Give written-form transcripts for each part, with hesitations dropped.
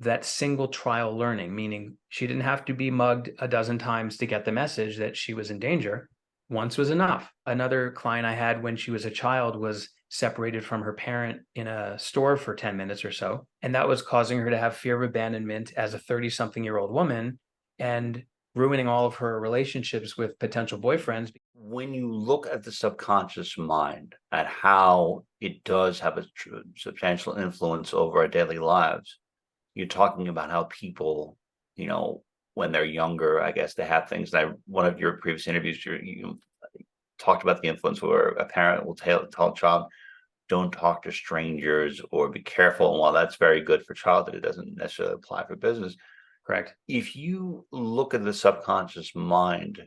that single trial learning, meaning she didn't have to be mugged a dozen times to get the message that she was in danger. Once was enough. Another client I had when she was a child was separated from her parent in a store for 10 minutes or so. And that was causing her to have fear of abandonment as a 30-something-year-old woman and ruining all of her relationships with potential boyfriends. When you look at the subconscious mind, at how it does have a substantial influence over our daily lives, you're talking about how people, when they're younger, I guess they have things. And one of your previous interviews, you talked about the influence where a parent will tell a child, don't talk to strangers or be careful. And while that's very good for childhood, it doesn't necessarily apply for business. Correct. If you look at the subconscious mind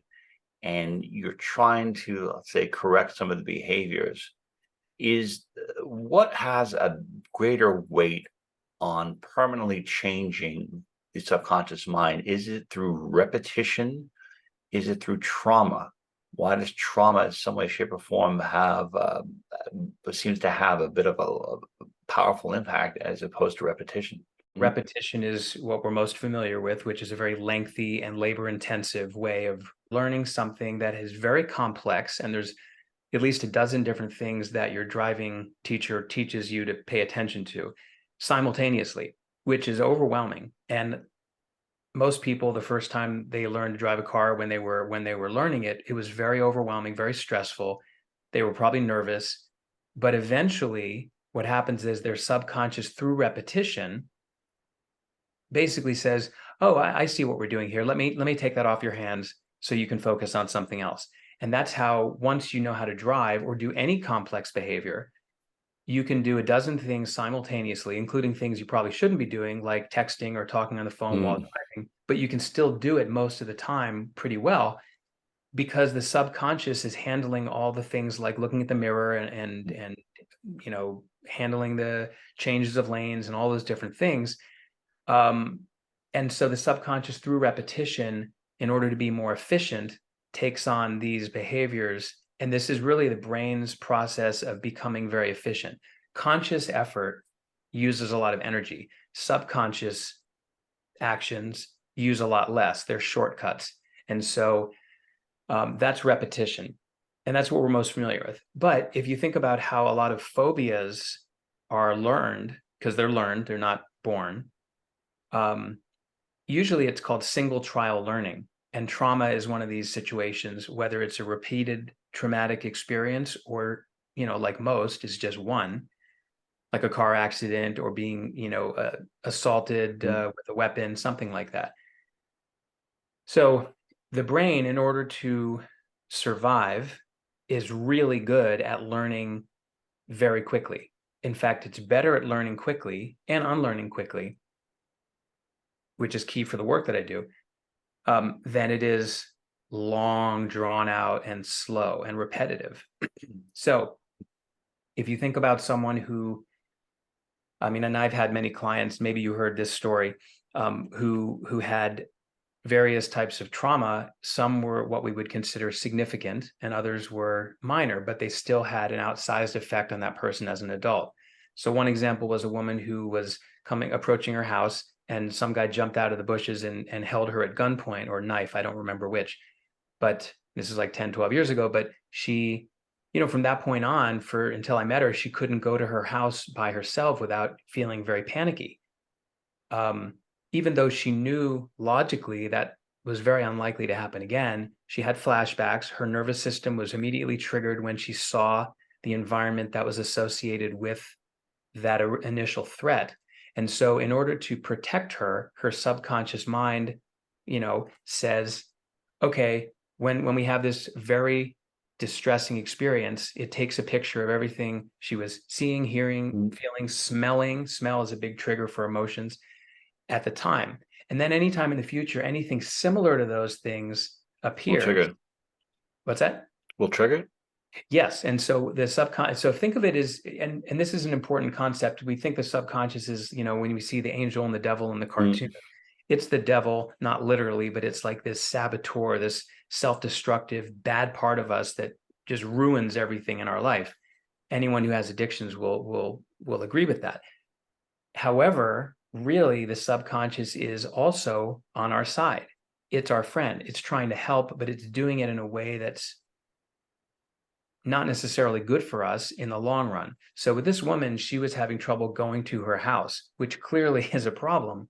and you're trying to, let's say, correct some of the behaviors, is what has a greater weight on permanently changing the subconscious mind? Is it through repetition? Is it through trauma? Why does trauma in some way, shape, or form seems to have a bit of a powerful impact as opposed to repetition? Repetition is what we're most familiar with, which is a very lengthy and labor-intensive way of learning something that is very complex. And there's at least a dozen different things that your driving teacher teaches you to pay attention to simultaneously, which is overwhelming. And most people, the first time they learned to drive a car when they were learning it, it was very overwhelming, very stressful. They were probably nervous, but eventually what happens is their subconscious, through repetition, basically says, oh, I see what we're doing here. Let me take that off your hands so you can focus on something else. And that's how, once you know how to drive or do any complex behavior, you can do a dozen things simultaneously, including things you probably shouldn't be doing, like texting or talking on the phone while Mm. driving, but you can still do it most of the time pretty well because the subconscious is handling all the things like looking at the mirror and handling the changes of lanes and all those different things. And so the subconscious, through repetition, in order to be more efficient, takes on these behaviors. And this is really the brain's process of becoming very efficient. Conscious effort uses a lot of energy. Subconscious actions use a lot less. They're shortcuts. And so that's repetition. And that's what we're most familiar with. But if you think about how a lot of phobias are learned, because they're learned, they're not born, usually it's called single trial learning. And trauma is one of these situations, whether it's a repeated traumatic experience or, like most, is just one, like a car accident or being, assaulted with a weapon, something like that. So the brain, in order to survive, is really good at learning very quickly. In fact, it's better at learning quickly and unlearning quickly, which is key for the work that I do, than it is long, drawn out, and slow and repetitive. So if you think about someone who, and I've had many clients, maybe you heard this story, who had various types of trauma. Some were what we would consider significant and others were minor, but they still had an outsized effect on that person as an adult. So one example was a woman who was approaching her house, and some guy jumped out of the bushes and held her at gunpoint or knife. I don't remember which, but this is like 10, 12 years ago. But she, from that point on, until I met her, she couldn't go to her house by herself without feeling very panicky. Even though she knew logically that was very unlikely to happen again, she had flashbacks. Her nervous system was immediately triggered when she saw the environment that was associated with that initial threat. And so in order to protect her, her subconscious mind, says, okay, when we have this very distressing experience, it takes a picture of everything she was seeing, hearing, feeling, smelling. Smell is a big trigger for emotions at the time. And then anytime in the future, anything similar to those things Will trigger appears. it. What's that? Will trigger it. Yes. And so the subconscious, so think of it as, and this is an important concept. We think the subconscious is, when we see the angel and the devil in the cartoon, it's the devil, not literally, but it's like this saboteur, this self-destructive, bad part of us that just ruins everything in our life. Anyone who has addictions will agree with that. However, really the subconscious is also on our side. It's our friend. It's trying to help, but it's doing it in a way that's not necessarily good for us in the long run. So with this woman, she was having trouble going to her house, which clearly is a problem,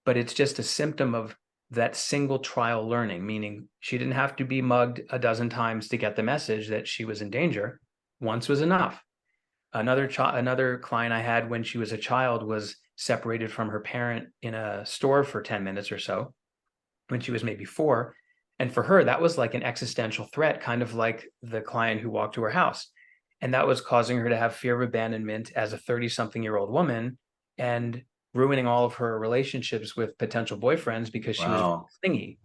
but it's just a symptom of that single trial learning, meaning she didn't have to be mugged a dozen times to get the message that she was in danger. Once was enough. Another client I had when she was a child was separated from her parent in a store for 10 minutes or so when she was maybe 4. And for her, that was like an existential threat, kind of like the client who walked to her house. And that was causing her to have fear of abandonment as a 30-something-year-old woman and ruining all of her relationships with potential boyfriends because she was Wow. clingy.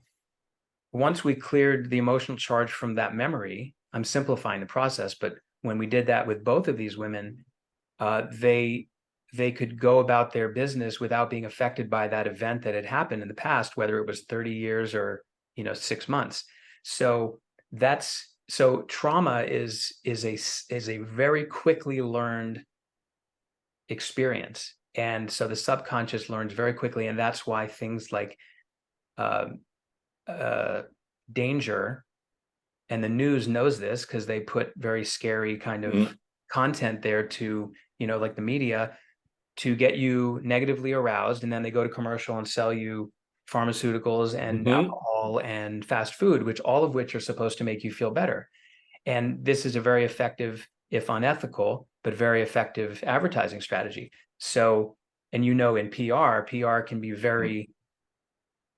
Once we cleared the emotional charge from that memory, I'm simplifying the process, but when we did that with both of these women, they could go about their business without being affected by that event that had happened in the past, whether it was 30 years or 6 months. So trauma is a very quickly learned experience, and so the subconscious learns very quickly, and that's why things like uh, uh, danger, and the news knows this because they put very scary kind of Mm, content there to, like the media, to get you negatively aroused, and then they go to commercial and sell you pharmaceuticals and mhm. alcohol and fast food, all of which are supposed to make you feel better. And this is a very effective, if unethical, but very effective advertising strategy. So, and in PR can be very,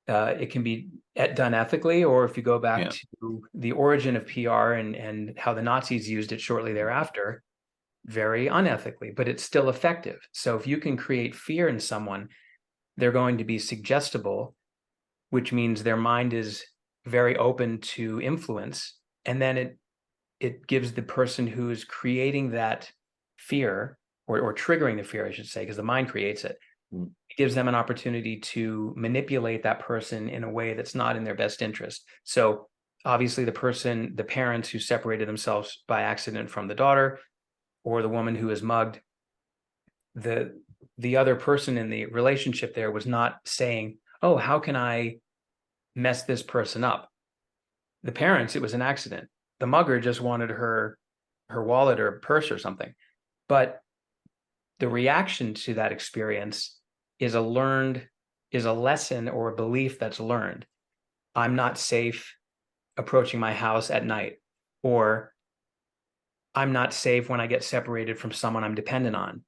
it can be done ethically, or if you go back Yeah. to the origin of PR and how the Nazis used it shortly thereafter, very unethically, but it's still effective. So if you can create fear in someone, they're going to be suggestible, which means their mind is very open to influence. And then it gives the person who's creating that fear, or triggering the fear, I should say, because the mind creates it. Mm, It gives them an opportunity to manipulate that person in a way that's not in their best interest. So obviously the parents who separated themselves by accident from the daughter, or the woman who is mugged, the the other person in the relationship there was not saying, "Oh, how can I mess this person up?" The parents, it was an accident. The mugger just wanted her wallet or purse or something. But the reaction to that experience is a lesson or a belief that's learned. I'm not safe approaching my house at night, or I'm not safe when I get separated from someone I'm dependent on.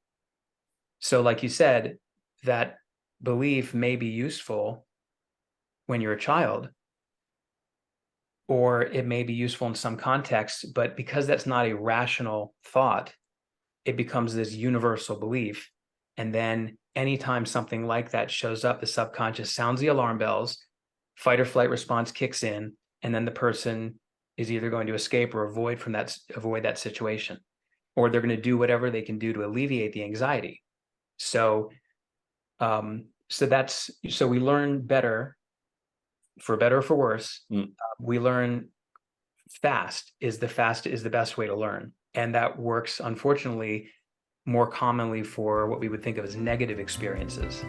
So, like you said, that belief may be useful when you're a child, or it may be useful in some contexts, but because that's not a rational thought, it becomes this universal belief. And then anytime something like that shows up, the subconscious sounds the alarm bells, fight or flight response kicks in, and then the person is either going to escape or avoid that situation, or they're going to do whatever they can do to alleviate the anxiety. So so we learn better, for better or for worse. mm. We learn fast is the best way to learn, and that works unfortunately more commonly for what we would think of as negative experiences.